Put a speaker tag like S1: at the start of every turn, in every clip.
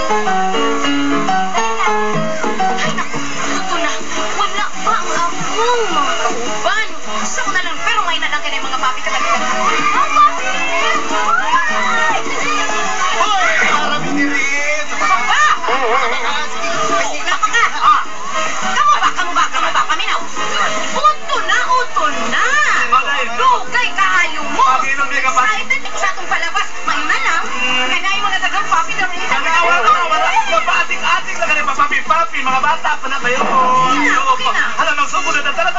S1: Ay, naku, ito na. Wala pa ang among mga kauban. Gusto ko na lang, pero ngayon na lang ka na yung mga papi katalikan ako. Ang papi!
S2: Hoy! Marami ni Riz!
S1: Papa! Napaka! Kamu ba? Paminaw! Uto na! Dugay kaayo mo!
S2: Pag-inom niya ka pa.
S1: Kahit natin sa atong palabas, maina lang. Kanayin mo na dagang papi na rin.
S2: Wala. Kapating-ating na ganun, papi-papi. Mga bata pa na kayo.
S1: Okay na.
S2: Hala, magsubo na. Tara.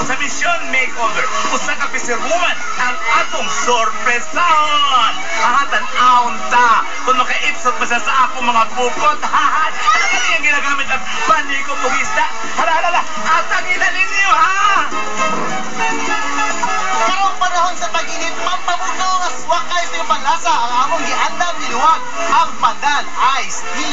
S2: Sa Mission Makeover, usa ka pisiruan ang atong sorpresahon. Ahatan-aon ta. Kung makaipsot ba siya sa akong mga bukot, hahat. Ano ka niyang ginagamit ang bani ko pugista? Hala. Atangin na ninyo, ha?
S3: Karong panahon sa tag-init, pampabugaw nga swakay sa iyong panlasa ang among gihandang niluwag, ang Pandan Ice Tea.